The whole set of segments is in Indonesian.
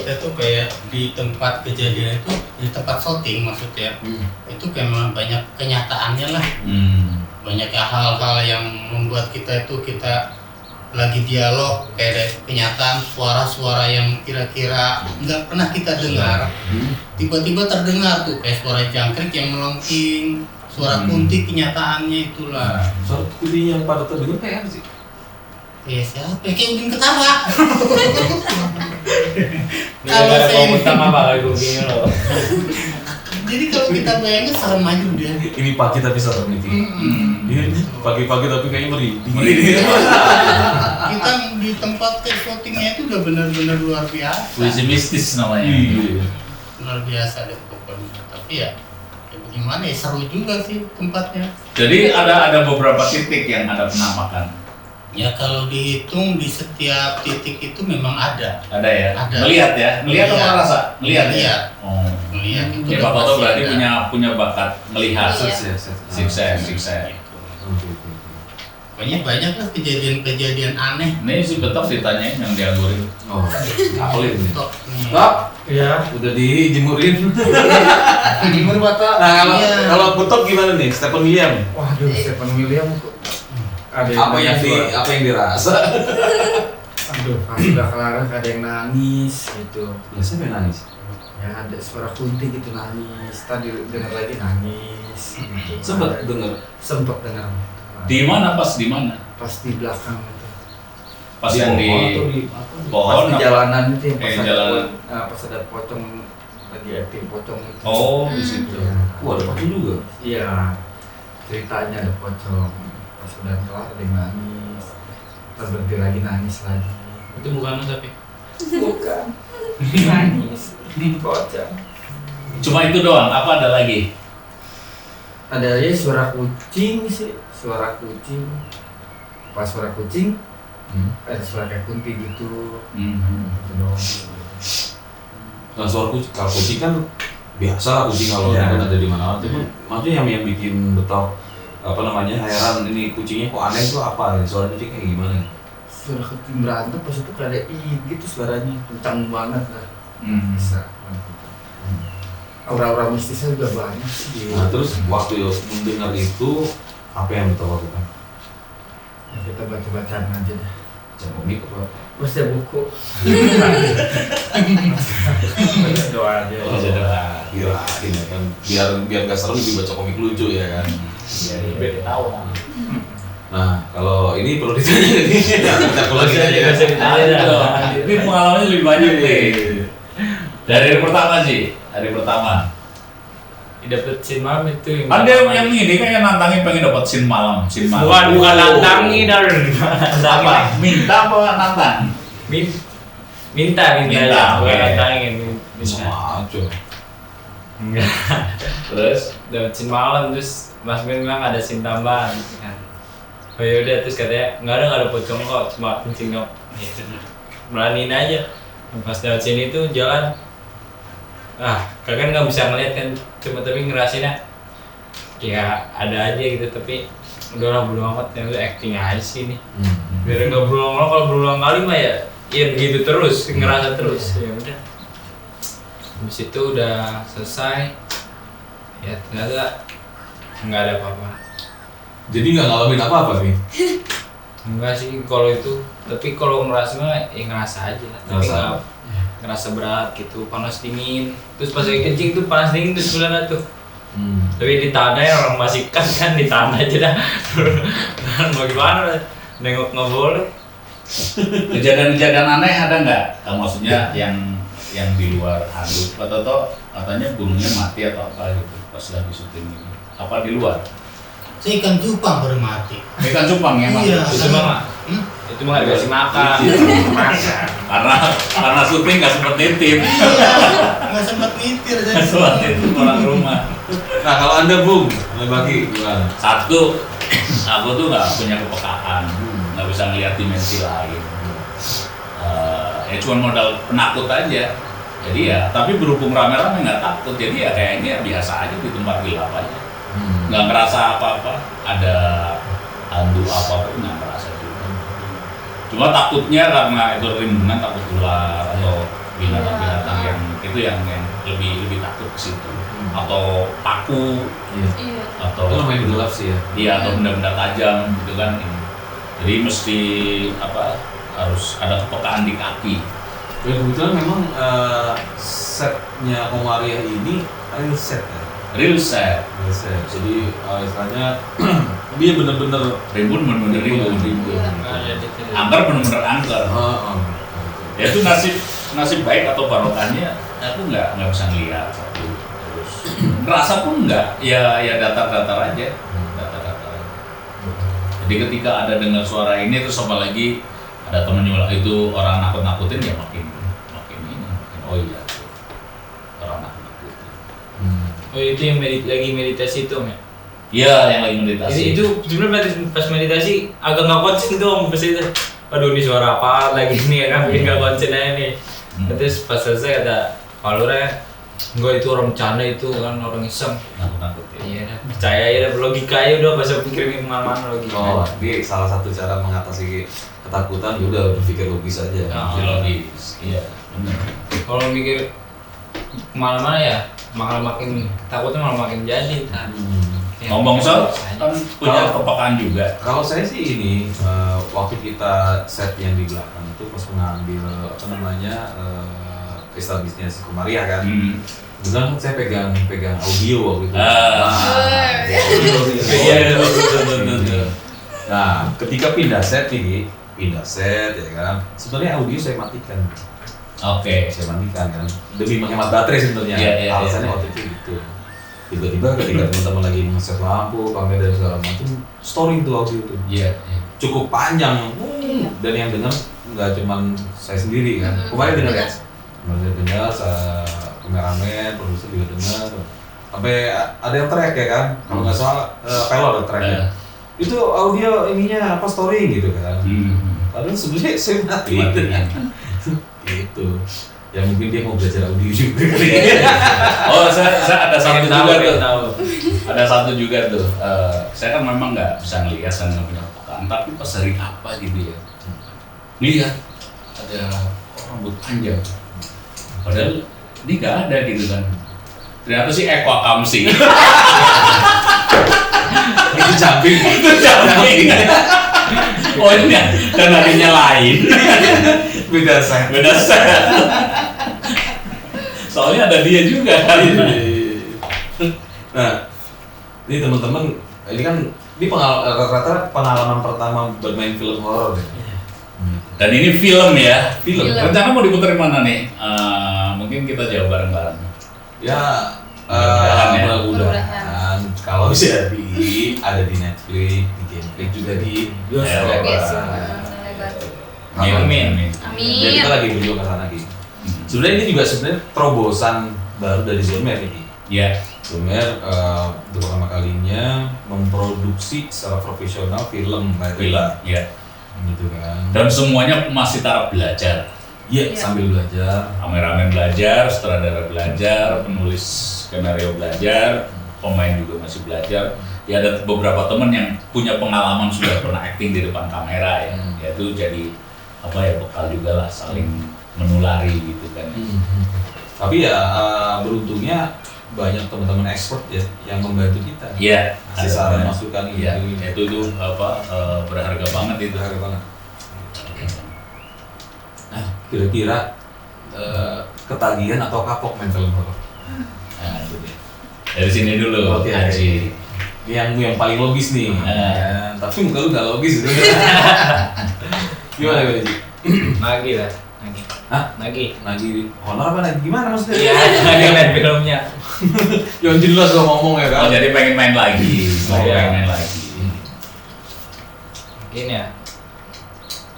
kita tuh kayak di tempat kejadian itu, di tempat syuting maksudnya, itu kayak memang banyak kenyataannya lah. Banyak hal-hal yang membuat kita lagi dialog kayak ada kenyataan suara-suara yang kira-kira nggak pernah kita dengar, tiba-tiba terdengar tuh kayak suara jangkrik yang melengking, suara kunti, kenyataannya itulah. Suara kunti yang pada terdengar kayak apa sih? Ya siapa? Kayak Udin ketawa. Kalau saya komentar apa kayak begini loh. Jadi kalau kita bayangin serem aja dia. Ini pagi tapi serem nih. Pagi-pagi tapi kayaknya merinding. Kita di tempat kayak syutingnya itu udah benar-benar luar biasa. Puisi mistis namanya. Luar biasa deh pokoknya. Tapi ya bagaimana ya, seru juga sih tempatnya. Jadi ada beberapa titik yang Anda pernah makan. Ya kalau dihitung di setiap titik itu memang ada. Ada ya? Ada. Melihat ya? Melihat apa rasa? Melihat ya? Melihat. Oh. Melihat itu. Ya Pak Toto berarti punya bakat melihat. Siksa. Pokoknya banyak lah kejadian-kejadian aneh. Ini si Betok ditanyain yang dianggurin. Oh, apelin nih. Tok nih. Pak, Iya. udah dijemurin. Jemur bata. Nah, Iya. kalau Betok gimana nih? Stephen William. Waduh, Stephen William kok. Ada Apa yang dirasa? Aduh, pas udah kelar ada yang nangis gitu. Biasanya main nangis. Ya ada suara kunti gitu nangis. Tadi dengar lagi nangis. Gitu. Sempet dengar. Sempet dengar. Di mana pas di mana? Pas di belakang itu. Pas yang di pohon Pas di apa? jalanan itu yang pas ada jalanan. pas ada pocong lagi acting pocong itu. Oh, di situ. Iya. Wah, ada pocong juga. Iya. Ceritanya ada pocong. Pas udah kelar ada yang nangis. Terus berhenti lagi nangis lagi. Itu bukan Mas tapi. Bukan. Nangis. Pocong. Cuma itu doang, apa ada lagi? Ada ya suara kucing sih, suara kucing. Pas suara kucing, ada suara kayak kunti gitu. Gitu doang. Nah, suara kucing, kalau kucing kan biasa lah kucing kalau Iya. ada di mana-mana. Cuma maksudnya yang bikin Betok heran ini kucingnya kok aneh itu apa? Suara kucing kayak gimana? Suara kucing berantem pas itu kayak ada gitu suaranya kencang banget lah. Bisa. Aura-aura mistisnya juga banyak sih. Nah, terus waktu mendengar itu apa yang Betok lakukan? Ya, kita baca-bacaan aja deh. Baca komik apa? Baca buku. Doa aja. Oh, doa. Kirain ya kan, biar nggak serem dibaca komik lucu ya kan. Biar tahu. Nah, kalau ini perlu ditanya nih. Kita lagi aja kan. Ini pengalamannya lebih banyak nih. Dari hari pertama sih, hari pertama. Dapet scene malam itu Ada yang ini kan yang nantangin pengen dapat scene malam. bukan nantangin Apa? Minta apa nantang? minta Minta, bukan oke. nantangin Sama aja. enggak Terus? dapet scene malam terus Mas Ben bilang ada scene tambahan gitu kan. Oh yaudah terus katanya nggak ada pocong kok cuma kencing dong. Ya bener. Beraniin aja. Pas dapet scene itu jalan kakak nggak bisa ngeliat kan, cuma tapi ngerasainnya ya ada aja gitu, tapi udahlah bodo amat, yang itu acting aja sih nih. Biar nggak berulang-ulang, kalau berulang kali mah ya begitu terus, ngerasa terus, ya udah. Habis itu udah selesai, ya ternyata nggak ada apa-apa. Jadi nggak ngalamin apa-apa nih? Enggak sih kalau itu, tapi kalau ngerasa mah ya ngerasa aja, tapi nggak ngerasa berat gitu, panas dingin. Terus pas lagi kencing tuh panas dingin tuh sebenarnya tuh. Tapi di tanah ya orang masih kan di tanah aja dah. Mau gimana? Nengok nggak boleh. Kejadian-kejadian aneh ada nggak? Maksudnya yang di luar hantu. Pak Toto katanya burungnya mati atau apa gitu pas lagi syuting gitu. Apa di luar? Saya ikan cupang baru mati. Ikan cupang ya Mas? Iya. Itu mah itu mah nggak dikasih makan. Karena syuting nggak sempet nitip. Iya, nggak sempat ngitir jadi. Sempat nitip orang rumah. Nah, kalau Anda Bung, bagi gimana? Satu, aku tuh nggak punya kepekaan, nggak bisa ngeliat dimensi lain. Ya cuma modal penakut aja. Jadi ya, tapi berhubung rame-rame nggak takut, jadi ya kayaknya biasa aja di tempat gelap aja. Nggak ngerasa apa-apa, ada hantu apapun nggak ngerasa juga. Cuma takutnya karena itu rimbunan, takut ular atau binatang-binatang yang itu yang lebih takut ke situ, atau paku, Iya. atau Itu lumayan gelap sih ya. iya, atau benda-benda tajam gitu kan. Jadi mesti harus ada kepekaan di kaki. Ya kebetulan memang setnya Komariah ini real set ya. Real set. Real set. Jadi istilahnya dia bener-bener Rimbun bener-bener rimbun. Angker bener-bener angker. Ya itu nasib baik atau barokahnya aku nggak bisa ngeliat satu. Terus rasa pun nggak, ya datar-datar aja. Datar-datar aja. Jadi ketika ada dengar suara ini terus apalagi ada temen nyulah itu orang nakut-nakutin, ya makin ini oh iya orang nakut-nakutin. Oh itu yang lagi meditasi itu ya? Iya, yang lagi meditasi. Itu sebenarnya pas meditasi agak nggak konsen tuh pas itu. Aduh ini suara apa lagi nih ya kan, bikin nggak konsen aja nih. Terus pas selesai kata Pak Lurah, enggak itu orang bercanda, itu kan orang iseng. Nakut-nakutin. Iya, percaya ya, logika aja udah, pas pikirin kemana-mana logika. Oh, ini salah satu cara mengatasi ketakutan, ya udah berpikir logis aja. Logis, iya benar. Kalau mikir kemana-mana ya, makin takutnya malah makin jadi. Ya, Ngomong soal kan punya Kalau- kepekaan juga. Kalau saya sih ini waktu kita set yang di belakang itu pas mengambil kristal bisnisnya si Komariah kan. Kebetulan saya pegang audio waktu itu. Iya, betul. Nah, ketika pindah set ya kan. Sebenarnya audio saya matikan. Oke. Saya matikan kan demi menghemat baterai sebenarnya. Iya, Alasannya iya. waktu itu gitu. Tiba-tiba ketika teman-teman lagi nge-set lampu, kamera dan segala macam, story itu audio itu Iya. cukup panjang. Dan yang dengar nggak cuman saya sendiri kan. Kemarin dengar ya. Kemarin dengar, kameramen, produser juga dengar. Sampai ada yang track ya kan. Kalau nggak salah pelor ada track ya. Itu audio ininya apa story gitu kan. Padahal sebenarnya saya mati. Gitu. Ya mungkin dia mau belajar audio juga kali ya. Oh, saya ada satu Pengen juga tuh. tahu. Ada satu juga tuh. Saya kan memang nggak bisa ngelihat dan nggak punya kepekaan, tapi pas hari apa gitu ya, ngelihat ada orang rambut panjang. Padahal ini nggak ada gitu kan. Ternyata sih Eko Akamsi. Itu jumping. Itu jumping. Oh ini dan harinya lain. Beda set. Beda set. Soalnya ada dia juga kan. Nah, ini teman-teman, ini kan rata-rata pengalaman pertama bermain film horor ya. Dan ini film ya. Film. Rencana mau diputar di mana nih? Mungkin kita jawab bareng-bareng. Ya, Mudah-mudahan ya. mudah-mudahan kalau jadi ada di Netflix, di Genflix juga di bioskop. Amin. Jadi kita lagi berjuang ke sana gitu. Sebenarnya ini juga terobosan baru dari Zomer ini. Ya. Zomer untuk pertama kalinya memproduksi secara profesional film Film. Ya. gitu kan. Dan semuanya masih taraf belajar. Iya, sambil belajar. Kameramen belajar, sutradara belajar, penulis skenario belajar, pemain juga masih belajar. Ya ada beberapa teman yang punya pengalaman sudah pernah acting di depan kamera ya. Ya itu jadi apa ya, bekal juga lah, saling menulari gitu kan. Tapi ya beruntungnya banyak teman-teman expert ya yang membantu kita. Iya, Kasih saran, masukan gitu. Iya, itu apa berharga banget itu. Berharga banget. Nah, kira-kira ketagihan atau kapok main film horor? Nah, itu dia. Dari sini dulu, Oke. Haji. Ini yang paling logis nih. Ya, tapi muka lu nggak logis gitu. Gimana Haji? Nagih lah, nagih. Hah? Nagih. Lagi honor apa lagi? Gimana maksudnya? Iya, nagih main filmnya. Yang jelas gua ngomong ya kan. Oh, jadi pengen main lagi. Iya. Pengen main lagi. Mungkin ya,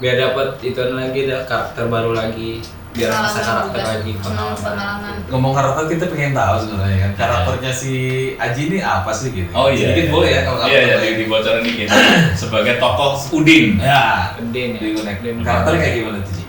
biar dapat itu lagi, dah karakter baru lagi, biar rasa karakter lagi, pengalaman. Ngomong karakter kita pengen tahu sebenarnya kan. Karakternya si Aji ini apa sih gitu? Oh iya. Sedikit boleh ya kalau Iya, karakter. yang dibocorin dikit. Sebagai tokoh Udin. Ya. Udin ya. Udin. Karakternya kayak gimana tuh Ji?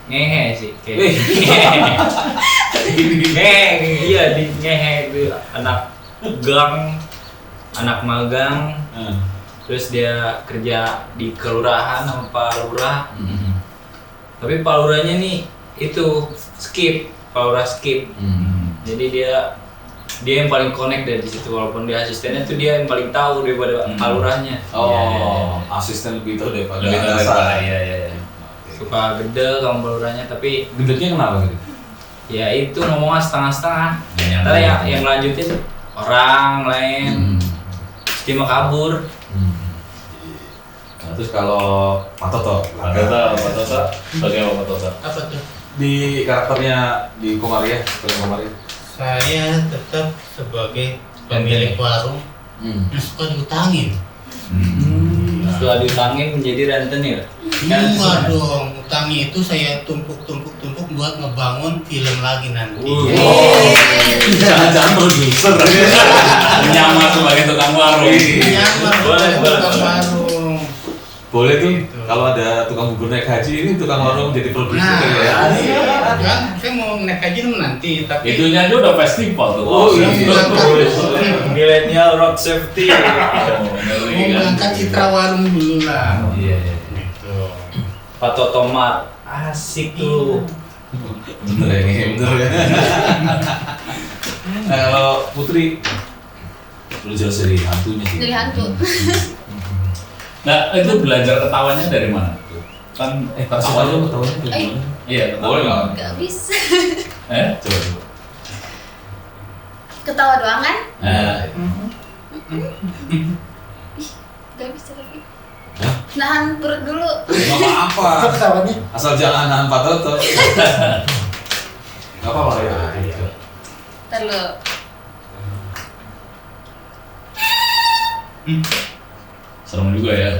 Ngehe sih, Wih. ngehe, iya di ngehe itu anak gang, anak magang, terus dia kerja di kelurahan sama Pak Lurah, Tapi Paluranya nih itu skip, Palura skip. Jadi dia yang paling connect dari situ, walaupun dia asistennya tuh dia yang paling tahu daripada Paluranya. Asisten lebih tahu daripada Lebih tahu daripada, iya. Suka gede sama Paluranya, tapi Gedenya kenapa gitu? ya itu ngomongnya setengah-setengah. Yang Ntar yang lanjutin orang lain, dia mah kabur. Nah, terus kalau Pak Toto bagaimana Pak Toto? Apa tuh? di karakternya di Komaria, Saya tetap sebagai pemilik warung yang suka diutangin. Setelah diutangin menjadi rentenir. Enggak dong, utangnya itu saya tumpuk buat ngebangun film lagi nanti. jangan produser Menyamar sebagai tukang warung. Nyamar Boleh. tukang warung. boleh tuh Gitu. kalau ada tukang bubur naik haji ini tukang warung jadi produser Nah, ya. kan saya mau naik haji nanti, tapi Itunya aja udah festival tuh. Oh, iya. Millennial Road Safety. Ngeri mau kan? mengangkat citra warung dulu lah. Iya. Gitu. Pak Toto Mar, asik tuh. Bener ya. Nah, kalau Putri lu jauh dari hantunya sih. Dari hantu. Nah, itu belajar ketawanya dari mana tuh? Kan Ketawanya kayak gimana? Iya, Boleh nggak? Gak bisa. Coba. Ketawa doang kan? Nah, Gak bisa tapi. Hah? Nahan perut dulu. Nggak apa-apa. Ketawanya Asal jangan nahan Pak Toto. Nggak apa-apa ya. Ntar lu. serem juga ya.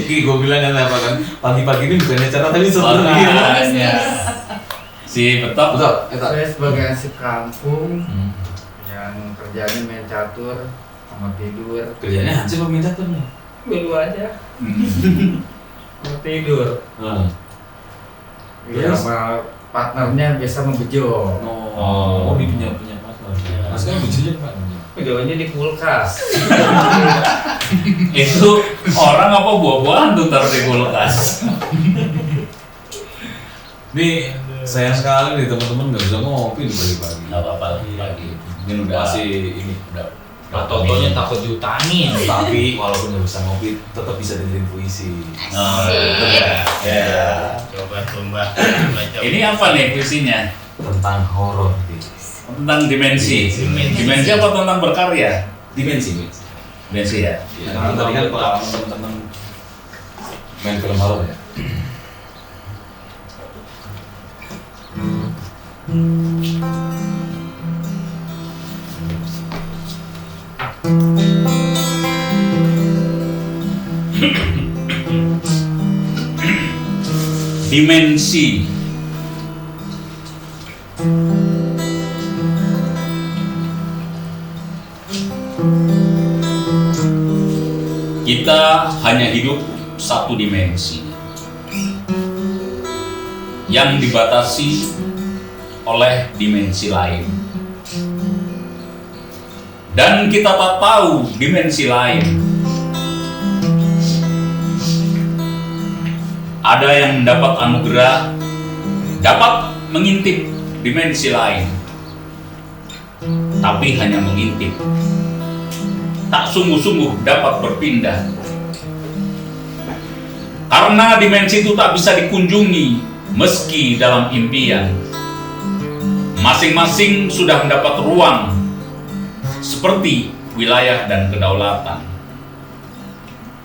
Gue bilang kan apa kan pagi-pagi ini bukannya cara tapi sebenarnya. Makanya. Si Betok. Betul. saya sebagai ansip kampung yang kerjanya main catur sama tidur. Kerjanya hansip apa minta tuh? Dua aja. Mau tidur. Ya, sama partnernya biasa membejo. Oh, dia punya partner. Mas kan bujunya Pak. Bejonya di kulkas. Itu orang apa buah-buahan tuh taruh di kulkas. Nih sayang sekali nih teman-teman nggak bisa ngopi di pagi-pagi. Nggak apa-apa pagi. Mungkin udah Masih ini. Pak Totonya takut diutangin. Tapi walaupun nggak bisa ngopi, tetap bisa dengerin puisi. Ya. Coba. Ini apa nih visinya? Tentang horor. Tentang dimensi. Dimensi apa tentang berkarya? Dimensi ya. Nah, tadi kan pengalaman teman-teman main film horor ya. Dimensi. Kita hanya hidup satu dimensi yang dibatasi oleh dimensi lain, dan kita tak tahu dimensi lain. Ada yang mendapat anugerah dapat mengintip dimensi lain, tapi hanya mengintip, tak sungguh-sungguh dapat berpindah. Karena dimensi itu tak bisa dikunjungi meski dalam impian. Masing-masing sudah mendapat ruang seperti wilayah dan kedaulatan.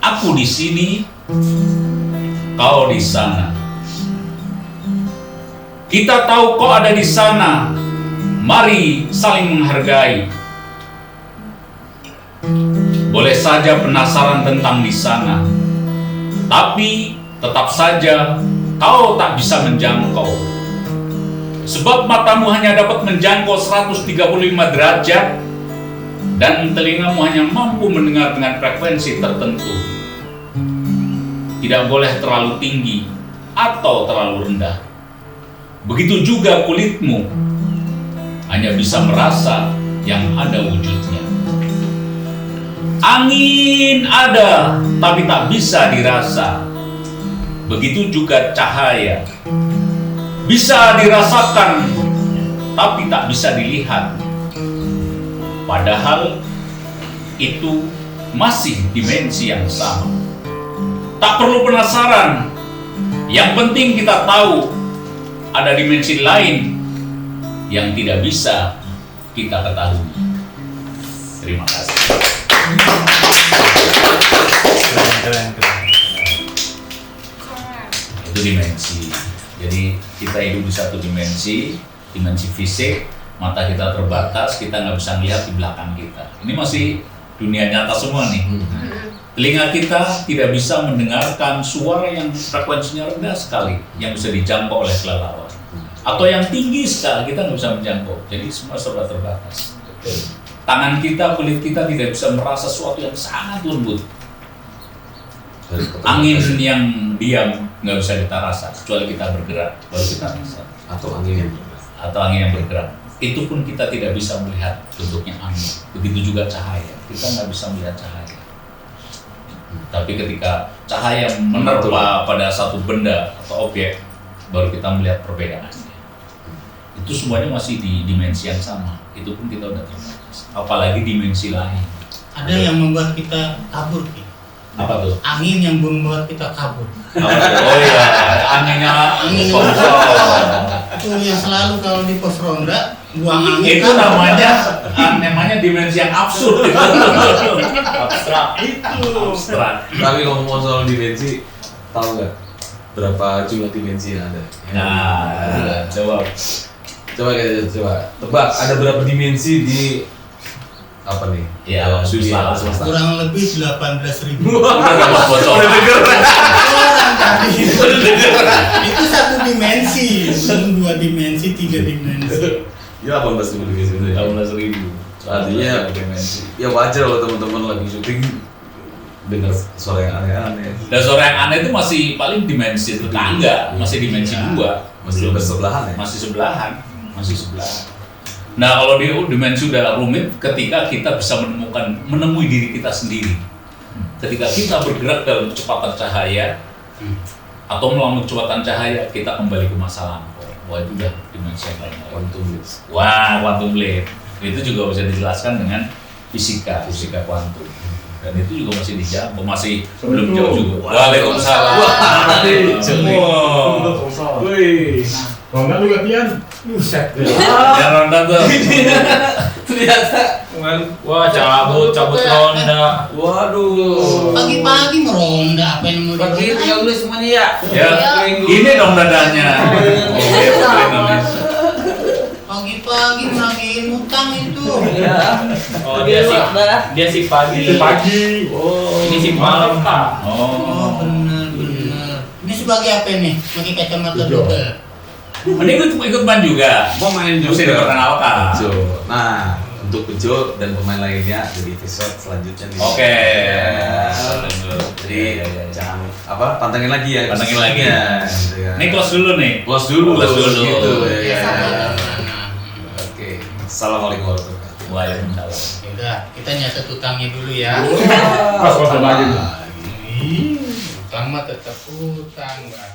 Aku di sini, kau di sana. Kita tahu kau ada di sana. Mari saling menghargai. Boleh saja penasaran tentang di sana, tapi tetap saja kau tak bisa menjangkau. Sebab matamu hanya dapat menjangkau 135 derajat dan telingamu hanya mampu mendengar dengan frekuensi tertentu. Tidak boleh terlalu tinggi atau terlalu rendah. Begitu juga kulitmu hanya bisa merasa yang ada wujudnya. Angin ada, tapi tak bisa dirasa. Begitu juga cahaya. Bisa dirasakan, tapi tak bisa dilihat. Padahal itu masih dimensi yang sama. Tak perlu penasaran. Yang penting kita tahu ada dimensi lain yang tidak bisa kita ketahui. Terima kasih. Keren. Itu dimensi. Jadi kita hidup di satu dimensi fisik, mata kita terbatas, kita nggak bisa melihat di belakang kita. Ini masih dunia nyata semua nih. Telinga kita tidak bisa mendengarkan suara yang frekuensinya rendah sekali, yang bisa dijangkau oleh kelelawar. Atau yang tinggi sekali, kita nggak bisa menjangkau. Jadi semua serba terbatas. Tangan kita, kulit kita tidak bisa merasa sesuatu yang sangat lembut. Angin yang diam nggak bisa kita rasa, kecuali kita bergerak baru kita rasa. Atau angin yang bergerak. Itu pun kita tidak bisa melihat bentuknya angin. Begitu juga cahaya, kita nggak bisa melihat cahaya. Tapi ketika cahaya menerpa pada satu benda atau objek, baru kita melihat perbedaannya. Itu semuanya masih di dimensi yang sama. Itu pun kita udah terbatas. Apalagi dimensi lain. Ada yang membuat kita kabur, Ki. Apa tuh? Angin yang membuat kita kabur. Oh iya, anginnya kosong. Itu yang selalu kalau di pos ronda buang angin. Itu namanya dimensi yang absurd. Abstrak. Abstrak. Tapi ngomong soal dimensi, tahu nggak berapa jumlah dimensi yang ada? Nah, coba tebak, ada berapa dimensi di apa nih? Ya, susah. Kurang lebih 18.000. Udah bocor. Itu satu dimensi, belum 2 dimensi, 3 dimensi. Ya 18.000 dimensi. 18.000. Artinya dimensi. ya wajar kalau teman-teman lagi syuting dengar suara yang aneh-aneh. Dan suara yang aneh itu masih paling dimensi tetangga, masih dimensi 2. Masih bersebelahan ya? Masih sebelahan. Nah, kalau di dimensi udah rumit ketika kita bisa menemui diri kita sendiri. Ketika kita bergerak dalam kecepatan cahaya atau melampaui kecepatan cahaya, kita kembali ke masa lampau. Wah, itu udah dimensi yang lain. Quantum leap. Itu juga bisa dijelaskan dengan fisika kuantum. Dan itu juga masih dijangkau, masih belum jauh juga. Waalaikumsalam. Wih. Ronda lu latihan. Buset. Ya ronda tuh. Ternyata Wah, cabut ronda. waduh. Pagi-pagi meronda, apa yang mau Pagi dironda? tinggal dulu semuanya ya. Ya, ini dong dadanya. Pagi-pagi nagihin utang itu. Oh, dia si pagi. Oh. Ini si malam, Pak. Oh, Bener. Ini sebagai apa nih? Pakai kacamata double. mending ikut main juga. Mau main Mesti juga. diperkenalkan. Bejo. Nah, untuk Bejo dan pemain lainnya ada di episode selanjutnya nih. Oke. Jadi jangan pantengin lagi ya. Pantengin lagi. Ya, gitu ya. Ini close dulu nih. Close dulu. Gitu ya. Oke. Assalamualaikum warahmatullahi wabarakatuh. Waalaikumsalam. Yaudah, kita nyatet utangnya dulu ya. Pas aja. Utang mah tetap utang, Mbak.